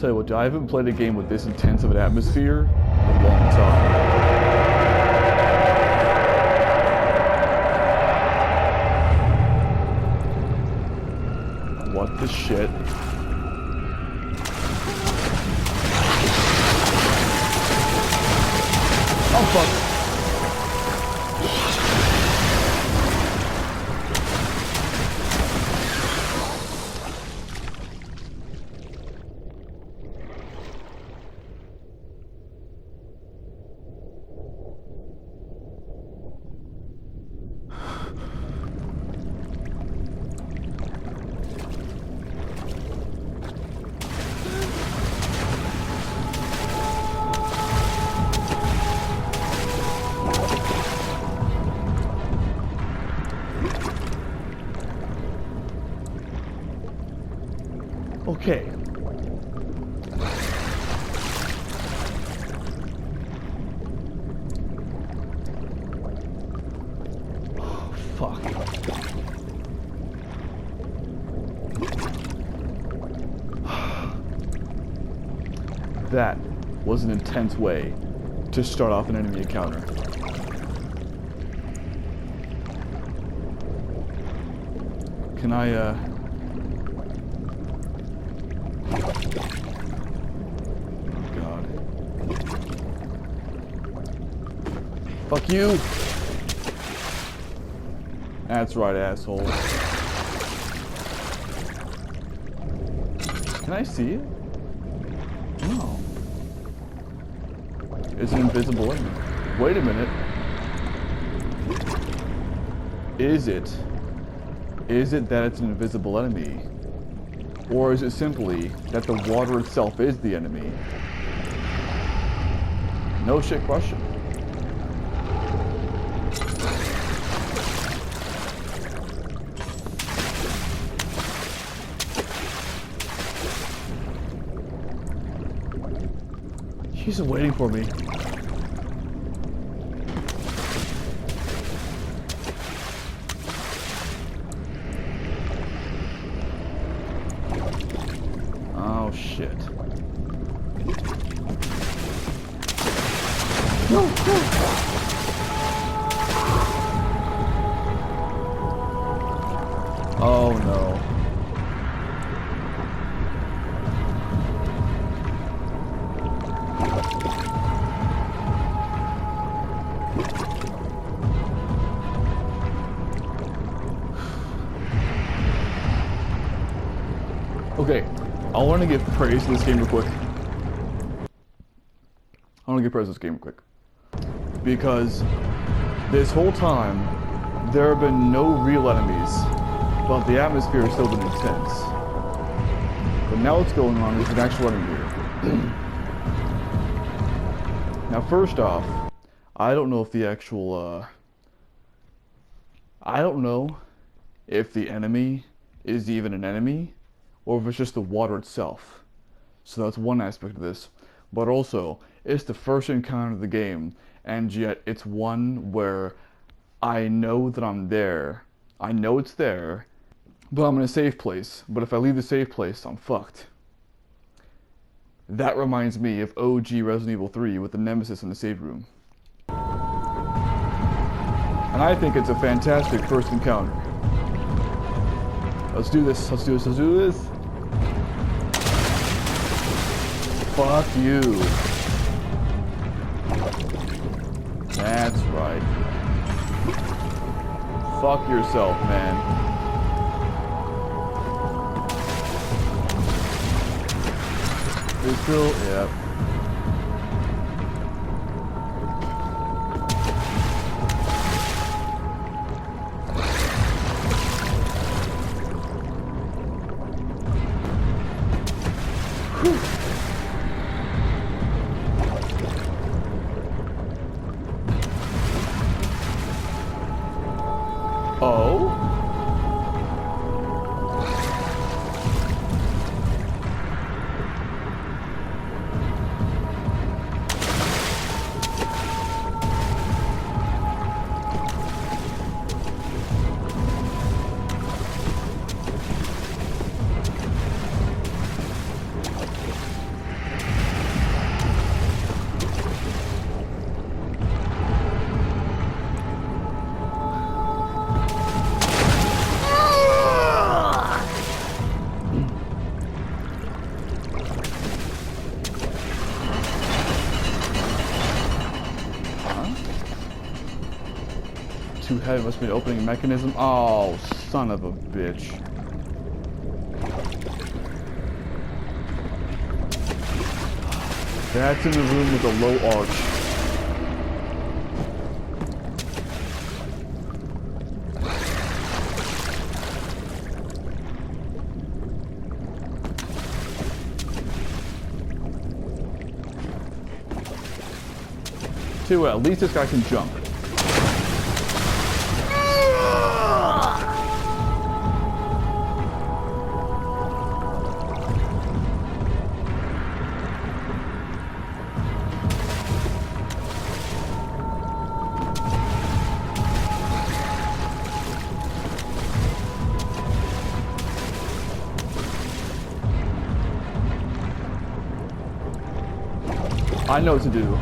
tell you what, I haven't played a game with this intense of an atmosphere in a long time. What the shit? Oh fuck. Okay. Oh, fuck. That was an intense way to start off an enemy encounter. Can I, fuck you! That's right, asshole. Can I see it? No. It's an invisible enemy. Wait a minute. Is it that it's an invisible enemy? Or is it simply that the water itself is the enemy? No shit question. She's waiting for me. Oh shit. No, no. Oh no. Okay, I want to give praise to this game real quick. Because this whole time, there have been no real enemies, but the atmosphere has still been intense. But now what's going on is an actual enemy here. Now first off, I don't know if the actual, I don't know if the enemy is even an enemy, or if it's just the water itself. So that's one aspect of this. But also, it's the first encounter of the game, and yet it's one where I know that I'm there. I know it's there, but I'm in a safe place. But if I leave the safe place, I'm fucked. That reminds me of OG Resident Evil 3 with the Nemesis in the save room. And I think it's a fantastic first encounter. Let's do this, let's do this, let's do this. Fuck you. That's right. Fuck yourself, man. It's still, yeah. Oh? heavy. Must be an opening mechanism. Oh, son of a bitch. That's in the room with the low arch. At least this guy can jump. I know what to do.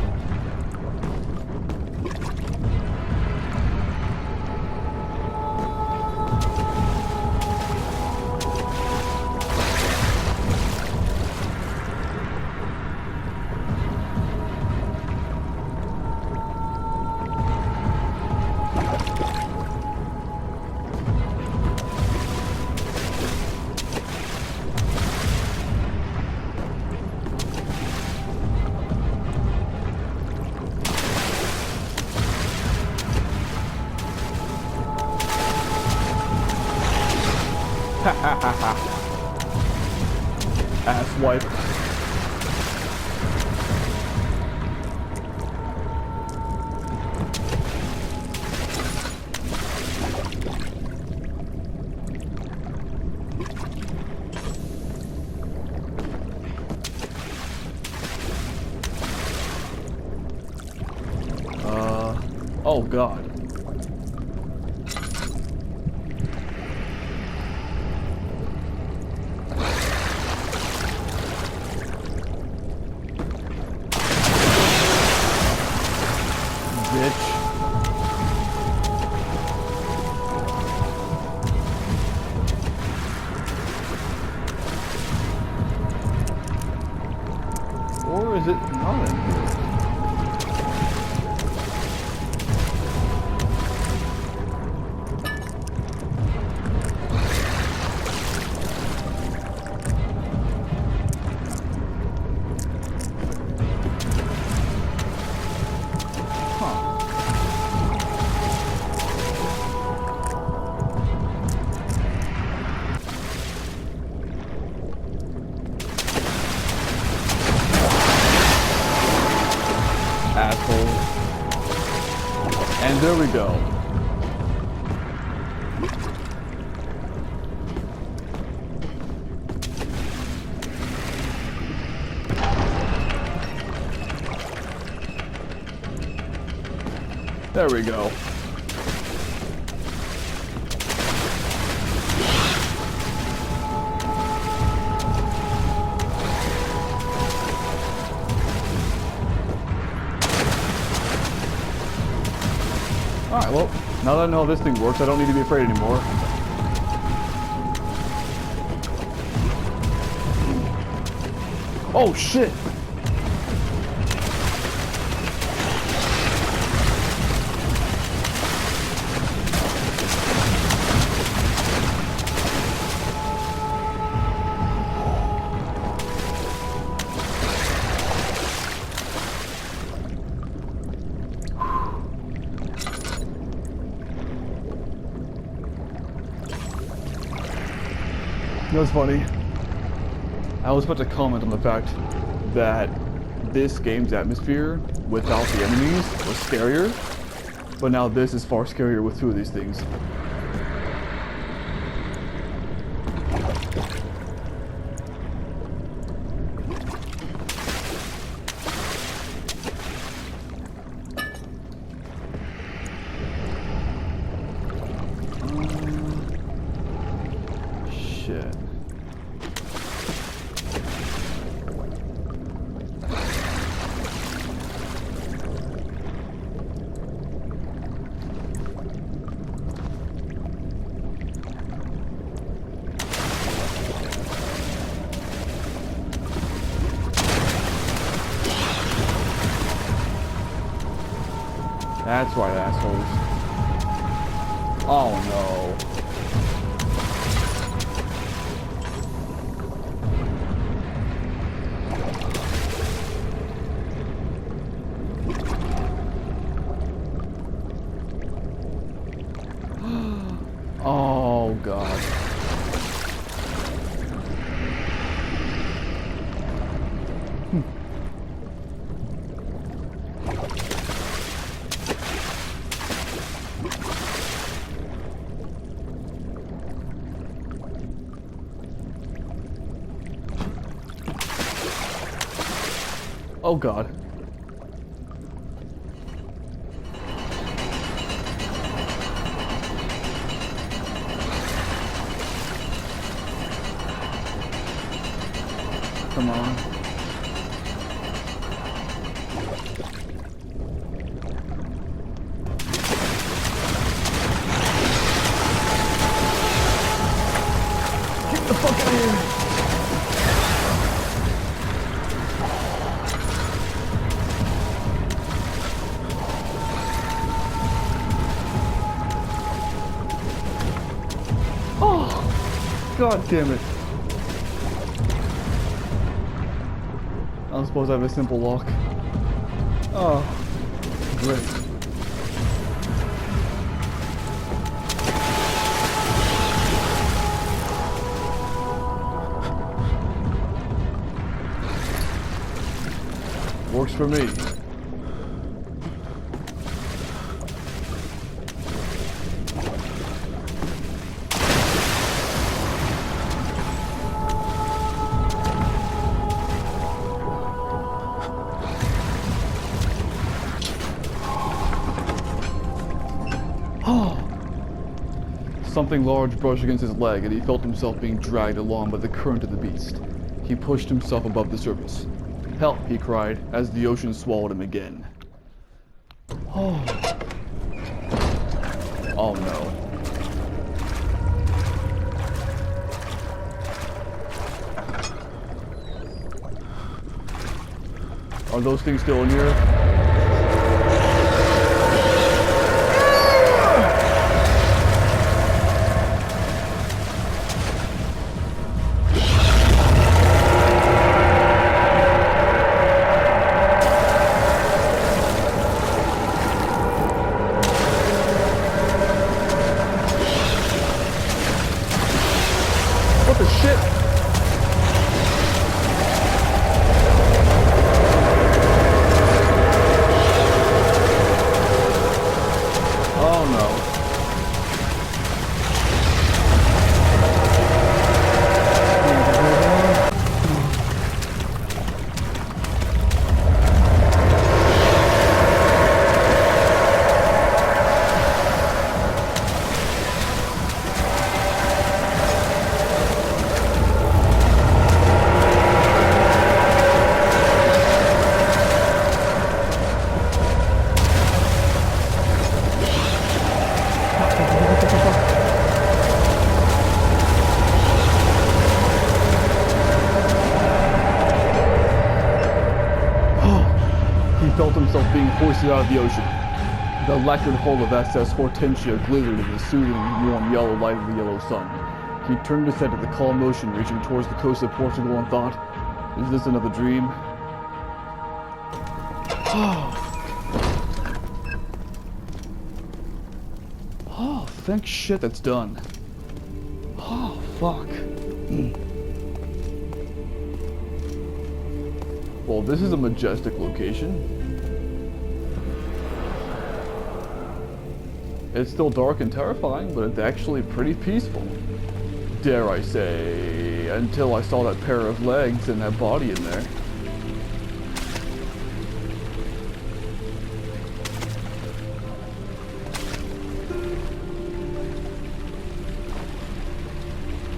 Ass wipe. Oh God. Or is it not in here? Asshole. And there we go. There we go. Alright, well, now that I know how this thing works, I don't need to be afraid anymore. Oh, shit! You know what's funny? I was about to comment on the fact that this game's atmosphere without the enemies was scarier, but now this is far scarier with two of these things. Shit. That's right, assholes. Oh no. Oh god. Oh god. Come on. Get the fuck out of here! Oh! God damn it. I don't suppose I have a simple lock. Oh, great. Works for me. Something large brushed against his leg, and he felt himself being dragged along by the current of the beast. He pushed himself above the surface. "Help!" he cried, as the ocean swallowed him again. Oh. Oh no. Are those things still in here? What the shit? Oh no. He felt himself being hoisted out of the ocean. The lacquered hull of SS Hortensia glittered in the soothing, warm yellow light of the yellow sun. He turned his head to the calm ocean reaching towards the coast of Portugal and thought, "Is this another dream?" Oh, thank shit that's done. Oh, fuck. Well, this is a majestic location. It's still dark and terrifying, but it's actually pretty peaceful. Dare I say, until I saw that pair of legs and that body in there.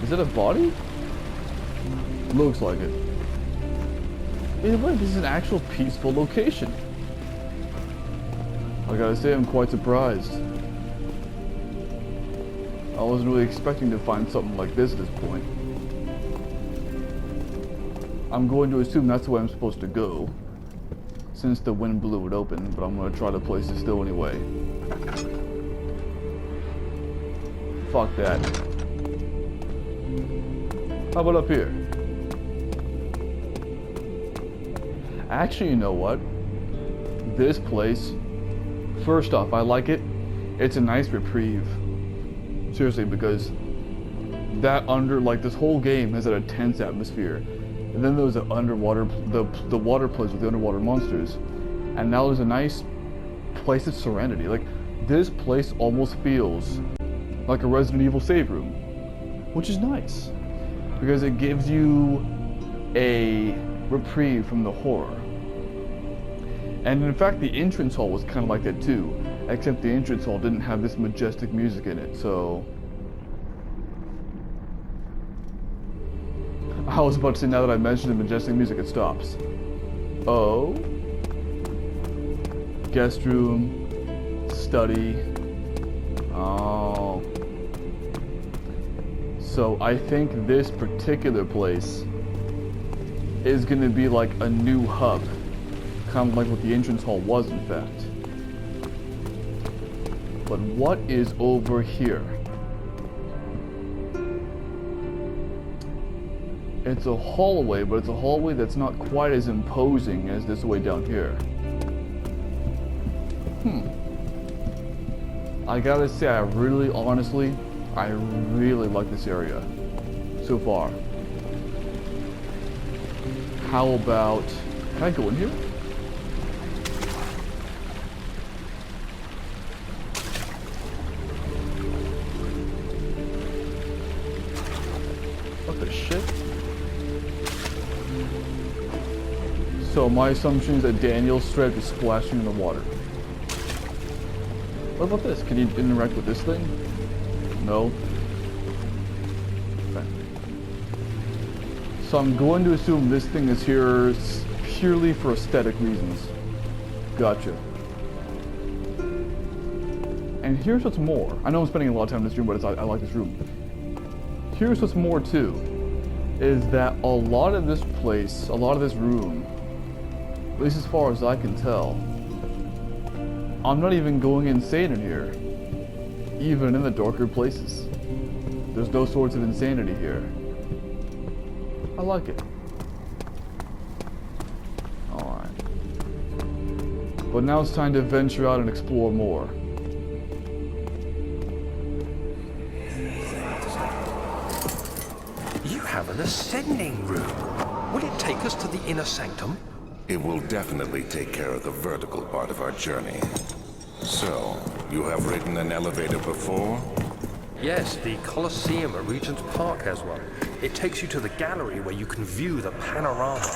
Is it a body? Looks like it. Either way, this is an actual peaceful location. I gotta say, I'm quite surprised. I wasn't really expecting to find something like this at this point. I'm going to assume that's the way I'm supposed to go, since the wind blew it open, but I'm going to try to place it still anyway. fuck that. How about up here? Actually, you know what? This place, first off, I like it. It's a nice reprieve. Seriously, because this whole game has a tense atmosphere. And then there was the underwater, the water place with the underwater monsters. And now there's a nice place of serenity. Like, this place almost feels like a Resident Evil save room, which is nice because it gives you a reprieve from the horror. And in fact, the entrance hall was kind of like that too, except the entrance hall didn't have this majestic music in it, so... I was about to say, now that I mentioned the majestic music, it stops. Oh. Guest room. Study. Oh. So I think this particular place is going to be like a new hub. Kind of like what the entrance hall was, in fact. But what is over here? It's a hallway, but it's a hallway that's not quite as imposing as this way down here. I gotta say, I really like this area so far. How about... Can I go in here? What the shit? So my assumption is that Daniel's straight is splashing in the water. What about this? Can you interact with this thing? No. Okay. So I'm going to assume this thing is here purely for aesthetic reasons. Gotcha. And here's what's more. I know I'm spending a lot of time in this room, but I like this room. Here's what's more too, is that a lot of this place, a lot of this room, at least as far as I can tell, I'm not even going insane in here. Even in the darker places. There's no sorts of insanity here. I like it. Alright. But now it's time to venture out and explore more. You have an ascending room. Will it take us to the inner sanctum? It will definitely take care of the vertical part of our journey. So, you have ridden an elevator before? Yes, the Colosseum at Regent's Park has one. It takes you to the gallery where you can view the panorama.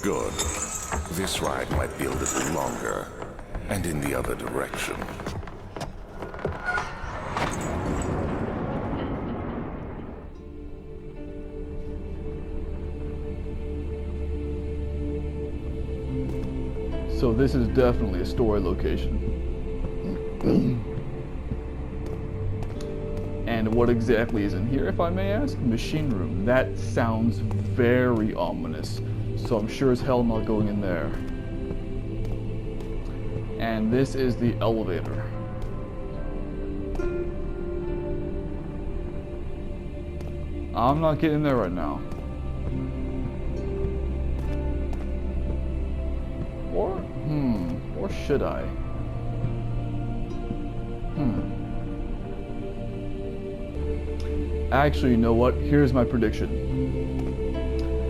Good. This ride might be a little longer, and in the other direction. So this is definitely a story location. And what exactly is in here, if I may ask? Machine room. That sounds very ominous. So I'm sure as hell not going in there. And this is the elevator. I'm not getting there right now. Or should I? Actually, you know what? Here's my prediction.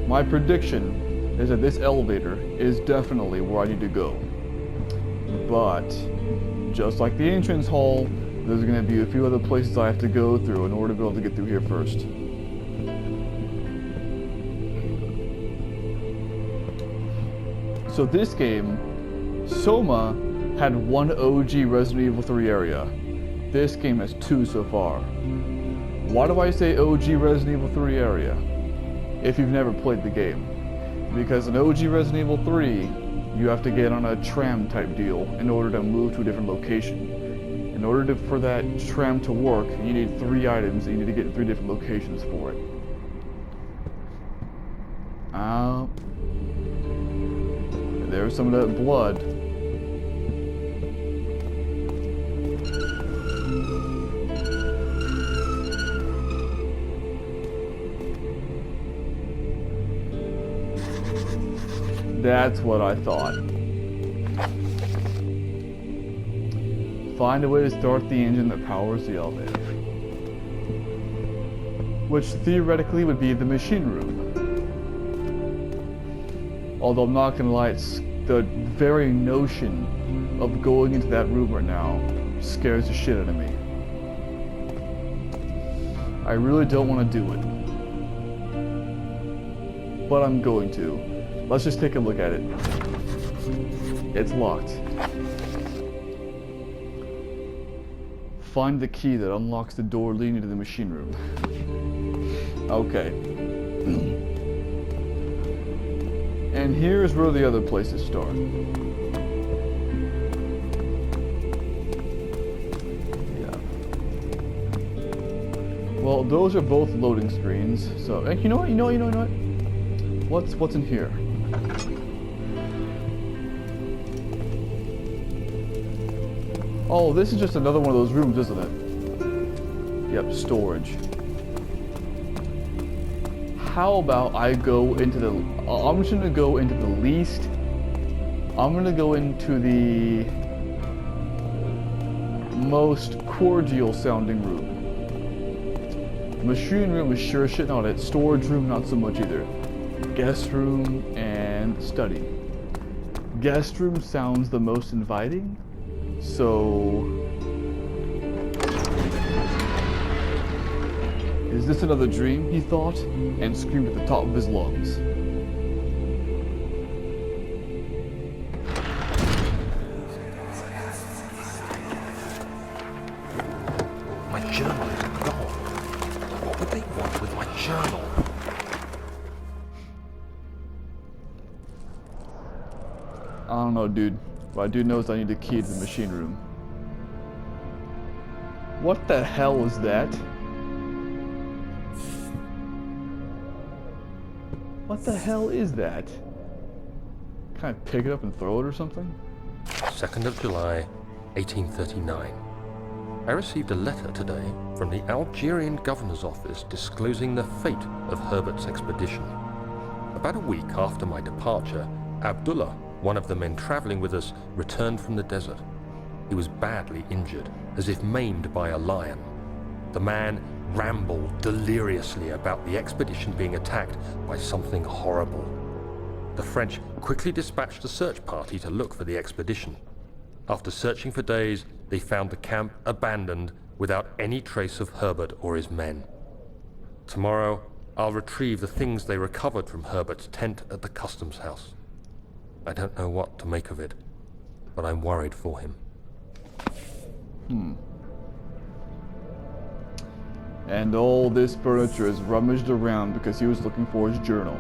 My prediction is that this elevator is definitely where I need to go. But, just like the entrance hall, there's going to be a few other places I have to go through in order to be able to get through here first. So this game, Soma had one OG Resident Evil 3 area. This game has two so far. Why do I say OG Resident Evil 3 area if you've never played the game? Because in OG Resident Evil 3, you have to get on a tram type deal in order to move to a different location. In order for that tram to work, you need 3 items and you need to get in 3 different locations for it. There's some of that blood. That's what I thought. Find a way to start the engine that powers the elevator. Which theoretically would be the machine room. Although I'm not gonna lie, it's the very notion of going into that room right now scares the shit out of me. I really don't want to do it. But I'm going to. Let's just take a look at it. It's locked. Find the key that unlocks the door leading to the machine room. Okay. And here's where the other places start. Yeah. Well, those are both loading screens. So, you know what? What's in here? Oh, this is just another one of those rooms, isn't it? Yep, storage. How about I go into the... I'm just gonna go into the least... I'm gonna go into the... most cordial sounding room. Machine room is sure shit not it. Storage room, not so much either. Guest room and study. Guest room sounds the most inviting. So... Is this another dream, he thought, and screamed at the top of his lungs. My journal is gone. What would they want with my journal? I don't know, dude. But I do know is I need a key to the machine room. What the hell was that? What the hell is that? Can I pick it up and throw it or something? 2nd of July, 1839. I received a letter today from the Algerian governor's office disclosing the fate of Herbert's expedition. About a week after my departure, Abdullah, one of the men traveling with us, returned from the desert. He was badly injured, as if maimed by a lion. The man rambled deliriously about the expedition being attacked by something horrible. The French quickly dispatched a search party to look for the expedition. After searching for days, they found the camp abandoned without any trace of Herbert or his men. Tomorrow, I'll retrieve the things they recovered from Herbert's tent at the customs house. I don't know what to make of it, but I'm worried for him. And all this furniture is rummaged around because he was looking for his journal.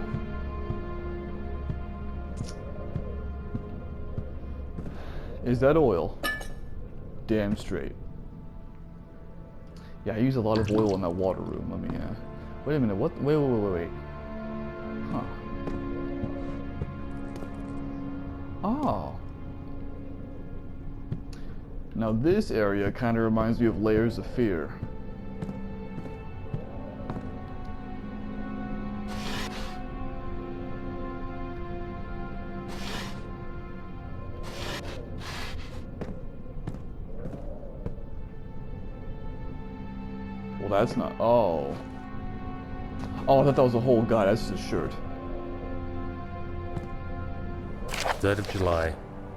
Is that oil? Damn straight. Yeah, I use a lot of oil in that water room. Let me, wait a minute, what? Wait. Huh. Oh. Now this area kind of reminds me of Layers of Fear. Well, that's not... Oh. Oh, I thought that was a whole guy. That's just a shirt. 3rd of July,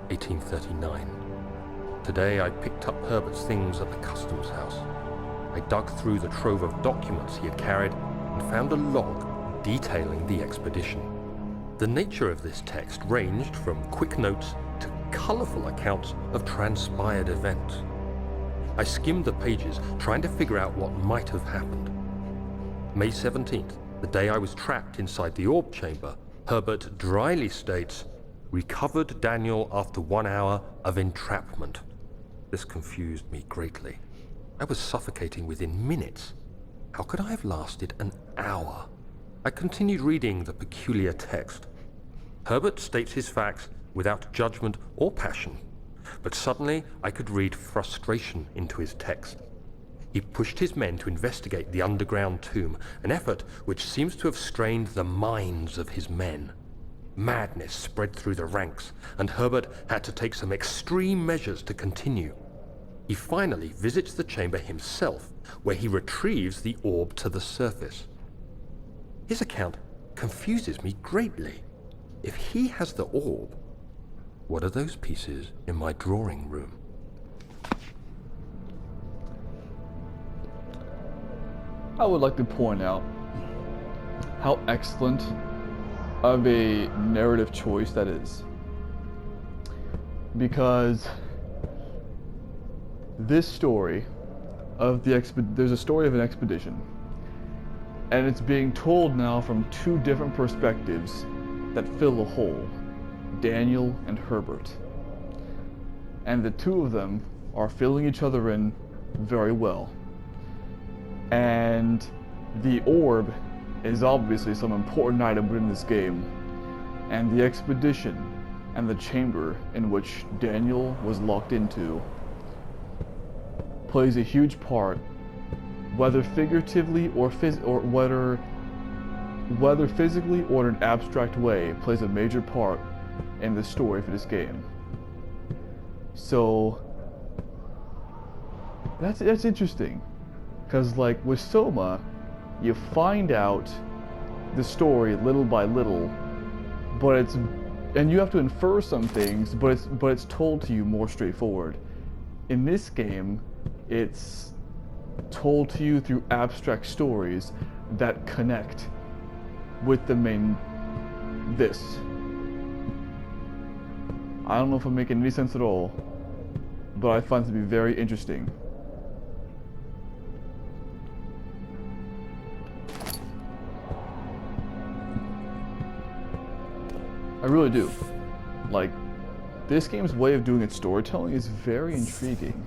1839. Today I picked up Herbert's things at the customs house. I dug through the trove of documents he had carried and found a log detailing the expedition. The nature of this text ranged from quick notes to colourful accounts of transpired events. I skimmed the pages, trying to figure out what might have happened. May 17th, the day I was trapped inside the orb chamber, Herbert dryly states, "Recovered Daniel after 1 hour of entrapment." This confused me greatly. I was suffocating within minutes. How could I have lasted an hour? I continued reading the peculiar text. Herbert states his facts without judgment or passion. But suddenly I could read frustration into his text. He pushed his men to investigate the underground tomb, an effort which seems to have strained the minds of his men. Madness spread through the ranks, and Herbert had to take some extreme measures to continue. He finally visits the chamber himself, where he retrieves the orb to the surface. His account confuses me greatly. If he has the orb, what are those pieces in my drawing room? I would like to point out how excellent of a narrative choice that is. Because this story of there's a story of an expedition, and it's being told now from two different perspectives that fill a hole, Daniel and Herbert. And the two of them are filling each other in very well. And the orb is obviously some important item within this game, and the expedition and the chamber in which Daniel was locked into plays a huge part, whether figuratively or whether physically or in an abstract way, plays a major part in the story for this game. So that's interesting, because like with Soma, you find out the story little by little, and you have to infer some things, but it's told to you more straightforward. In this game, it's told to you through abstract stories that connect with the main this. I don't know if I'm making any sense at all, but I find it to be very interesting. I really do. Like, this game's way of doing its storytelling is very intriguing.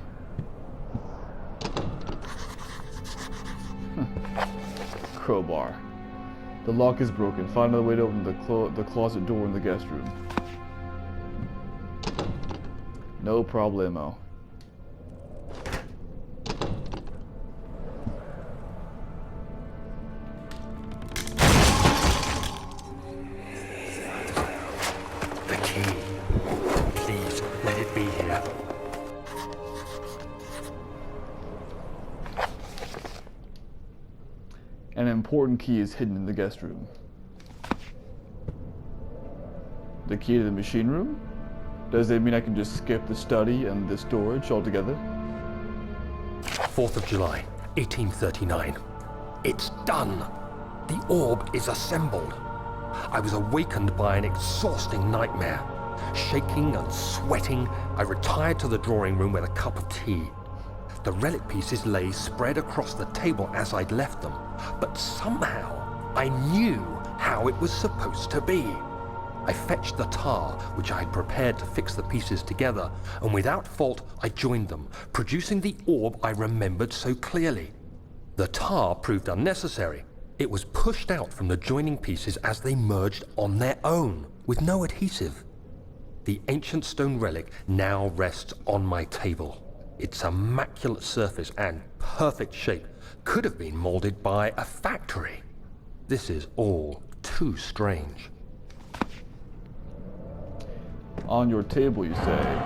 Crowbar. The lock is broken. Find another way to open the closet door in the guest room. No problemo. The key. Please, let it be here. An important key is hidden in the guest room. The key to the machine room? Does it mean I can just skip the study and the storage altogether? 4th of July, 1839. It's done. The orb is assembled. I was awakened by an exhausting nightmare. Shaking and sweating, I retired to the drawing room with a cup of tea. The relic pieces lay spread across the table as I'd left them, but somehow I knew how it was supposed to be. I fetched the tar, which I had prepared to fix the pieces together, and without fault I joined them, producing the orb I remembered so clearly. The tar proved unnecessary. It was pushed out from the joining pieces as they merged on their own, with no adhesive. The ancient stone relic now rests on my table. Its immaculate surface and perfect shape could have been molded by a factory. This is all too strange. On your table, you say.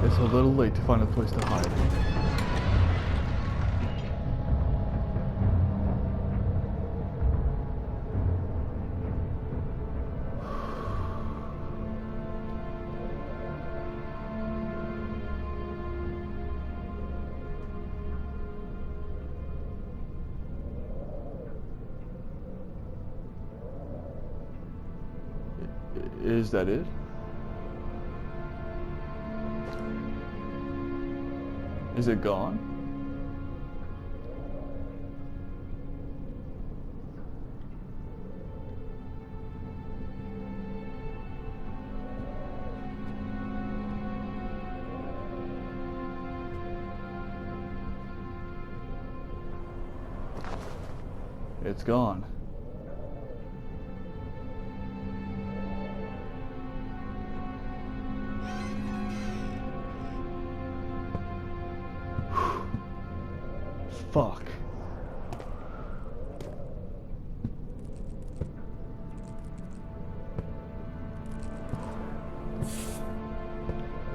It's a little late to find a place to hide. Is that it? Is it gone? It's gone. Fuck.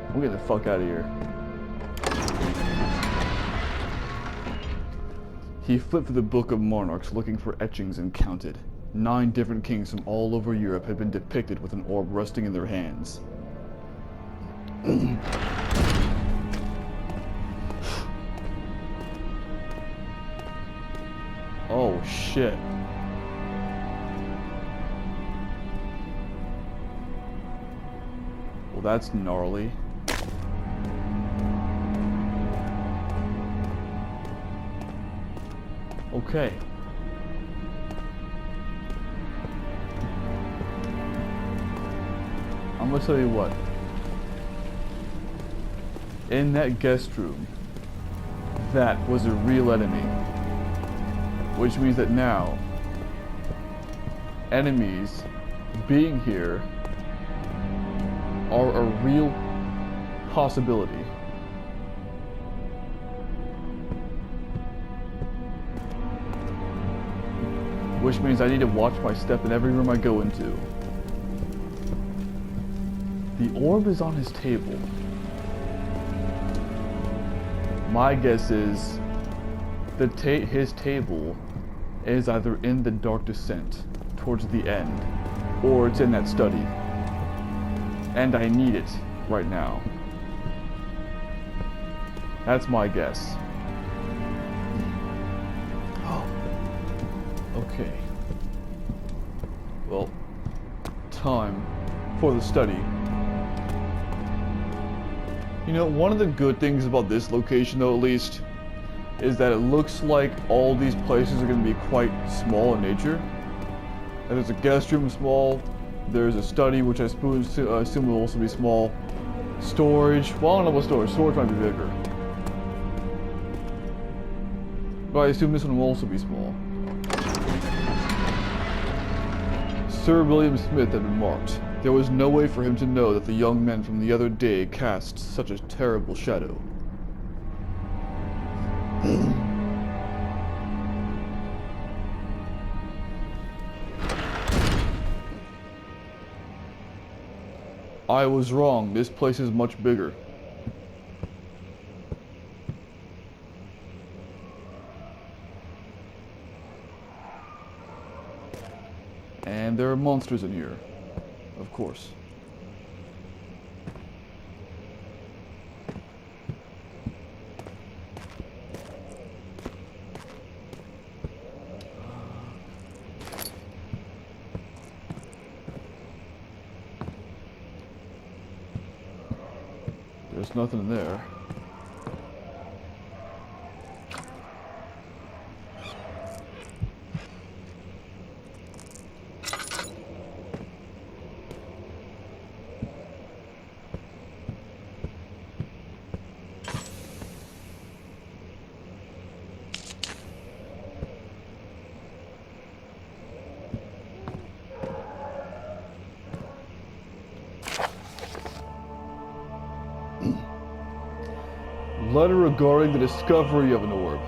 I'm getting the fuck out of here. He flipped through the Book of Monarchs looking for etchings and counted. 9 different kings from all over Europe had been depicted with an orb resting in their hands. Oh shit. Well, that's gnarly. Okay. I'm gonna tell you what. In that guest room, that was a real enemy. Which means that now, enemies being here are a real possibility. Which means I need to watch my step in every room I go into. The orb is on his table. My guess is that his table is either in the Dark Descent towards the end, or it's in that study. And I need it right now. That's my guess. Okay. Well, time for the study. You know, one of the good things about this location, though, at least, is that it looks like all these places are going to be quite small in nature. And there's a guest room small, there's a study, which I assume will also be small. Storage, well, I don't know what storage. Storage might be bigger. But I assume this one will also be small. Sir William Smith had been marked. There was no way for him to know that the young men from the other day cast such a terrible shadow. I was wrong. This place is much bigger. And there are monsters in here, of course. There's nothing in there. Letter regarding the discovery of an orb.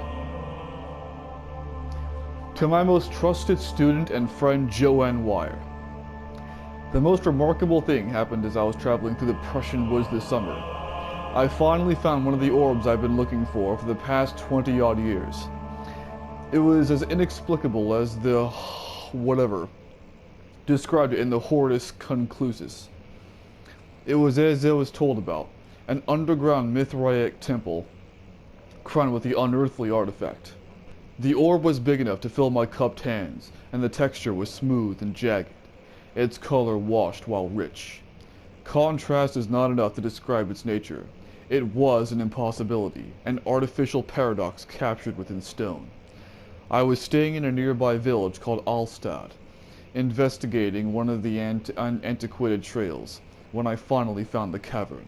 To my most trusted student and friend, Joanne Wire. The most remarkable thing happened as I was traveling through the Prussian woods this summer. I finally found one of the orbs I've been looking for the past 20-odd years. It was as inexplicable as the whatever described it in the Hortus Conclusus. It was as I was told about. An underground Mithraic temple crowned with the unearthly artifact. The orb was big enough to fill my cupped hands, and the texture was smooth and jagged, its color washed while rich. Contrast is not enough to describe its nature. It was an impossibility, an artificial paradox captured within stone. I was staying in a nearby village called Alstad, investigating one of the antiquated trails, when I finally found the cavern.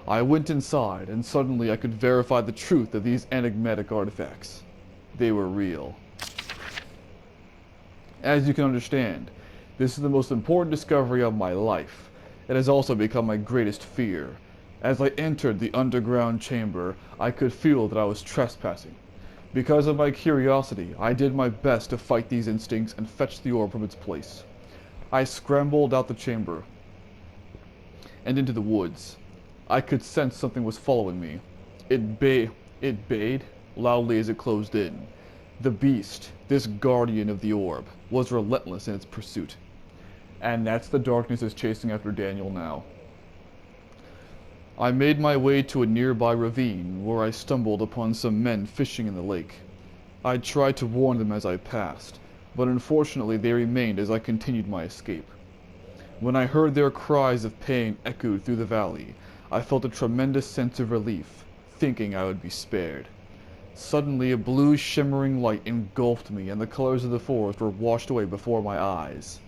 I went inside, and suddenly I could verify the truth of these enigmatic artifacts. They were real. As you can understand, this is the most important discovery of my life. It has also become my greatest fear. As I entered the underground chamber, I could feel that I was trespassing. Because of my curiosity, I did my best to fight these instincts and fetch the orb from its place. I scrambled out the chamber and into the woods. I could sense something was following me. It bayed loudly as it closed in. The beast, this guardian of the orb, was relentless in its pursuit. And that's the darkness is chasing after Daniel now. I made my way to a nearby ravine where I stumbled upon some men fishing in the lake. I tried to warn them as I passed, but unfortunately they remained as I continued my escape. When I heard their cries of pain echoed through the valley, I felt a tremendous sense of relief, thinking I would be spared. Suddenly a blue shimmering light engulfed me and the colors of the forest were washed away before my eyes.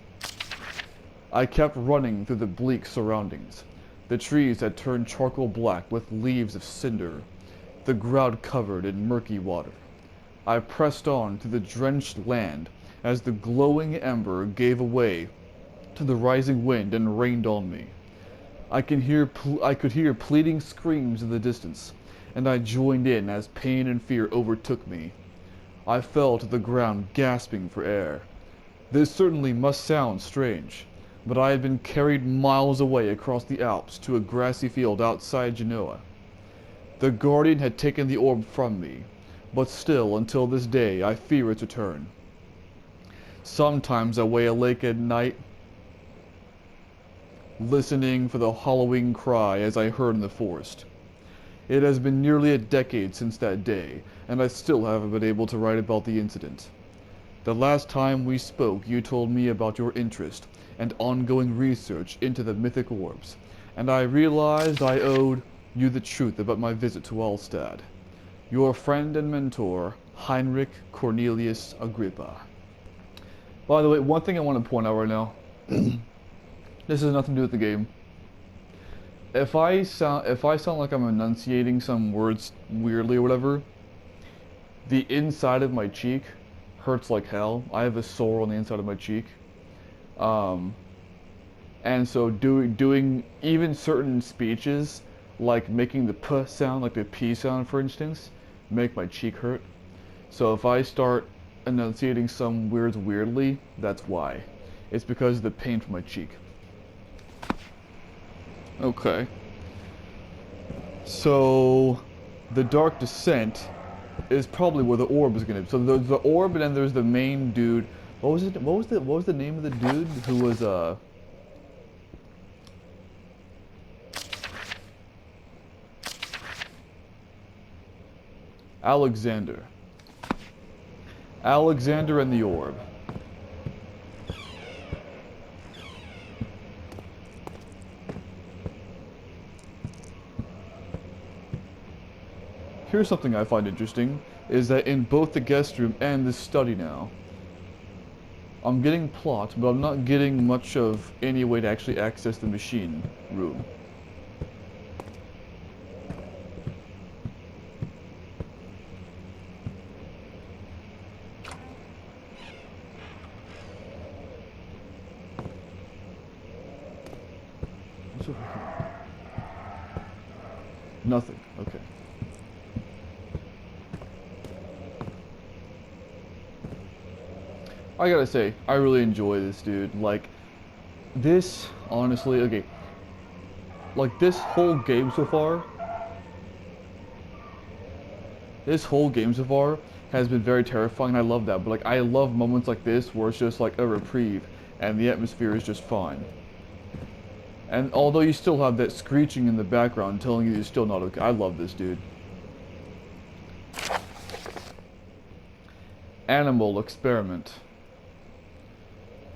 I kept running through the bleak surroundings. The trees had turned charcoal black with leaves of cinder, the ground covered in murky water. I pressed on to the drenched land as the glowing ember gave way to the rising wind and rained on me. I could hear pleading screams in the distance, and I joined in as pain and fear overtook me. I fell to the ground gasping for air. This certainly must sound strange, but I had been carried miles away across the Alps to a grassy field outside Genoa. The Guardian had taken the orb from me, but still, until this day, I fear its return. Sometimes I lay awake at night, listening for the hollowing cry as I heard in the forest. It has been nearly a decade since that day, and I still haven't been able to write about the incident. The last time we spoke, you told me about your interest and ongoing research into the mythic orbs, and I realized I owed you the truth about my visit to Alstad. Your friend and mentor, Heinrich Cornelius Agrippa. By the way, one thing I want to point out right now. This has nothing to do with the game. If I sound like I'm enunciating some words weirdly or whatever, the inside of my cheek hurts like hell. I have a sore on the inside of my cheek. And so doing even certain speeches, like making the p sound, like the p sound for instance, make my cheek hurt. So if I start enunciating some words weirdly, that's why. It's because of the pain from my cheek. Okay. So the Dark Descent is probably where the orb is gonna be. So there's the orb, and then there's the main dude. What was it? What was the name of the dude who was Alexander. Alexander and the orb. Here's something I find interesting, is that in both the guest room and the study now, I'm getting plot, but I'm not getting much of any way to actually access the machine room. What's over here? Nothing. Okay. I gotta say, I really enjoy this, dude. Like, this, honestly, okay. Like, this whole game so far has been very terrifying, and I love that. But, like, I love moments like this where it's just, like, a reprieve, and the atmosphere is just fine. And although you still have that screeching in the background telling you you're still not okay, I love this, dude. Animal experiment.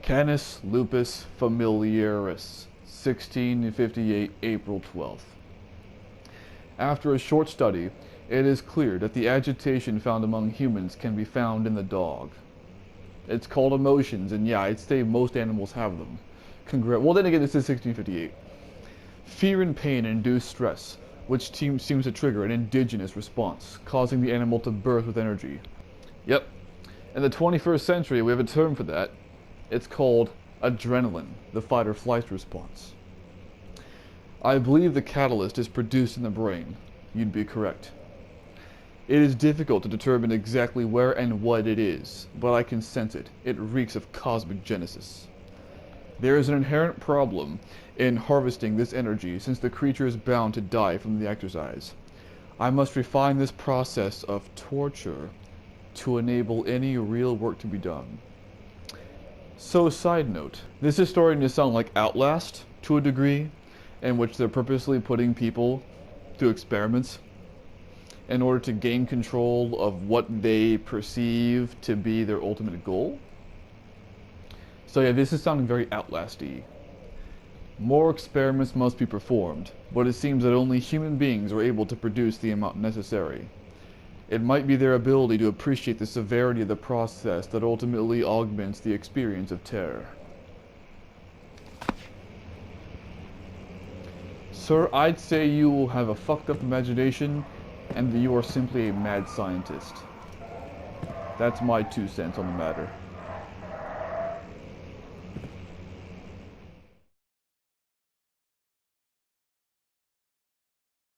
Canis lupus familiaris, 1658, April 12th. After a short study, it is clear that the agitation found among humans can be found in the dog. It's called emotions, and yeah, I'd say most animals have them. Well, then again, this is 1658. Fear and pain induce stress, which seems to trigger an indigenous response, causing the animal to burst with energy. Yep. In the 21st century, we have a term for that. It's called adrenaline, the fight or flight response. I believe the catalyst is produced in the brain. You'd be correct. It is difficult to determine exactly where and what it is, but I can sense it. It reeks of cosmic genesis. There is an inherent problem in harvesting this energy since the creature is bound to die from the exercise. I must refine this process of torture to enable any real work to be done. So, side note, this is starting to sound like Outlast to a degree, in which they're purposely putting people through experiments in order to gain control of what they perceive to be their ultimate goal. So yeah, this is sounding very Outlast-y. More experiments must be performed, but it seems that only human beings are able to produce the amount necessary. It might be their ability to appreciate the severity of the process that ultimately augments the experience of terror. Sir, I'd say you have a fucked up imagination and that you are simply a mad scientist. That's my 2 cents on the matter.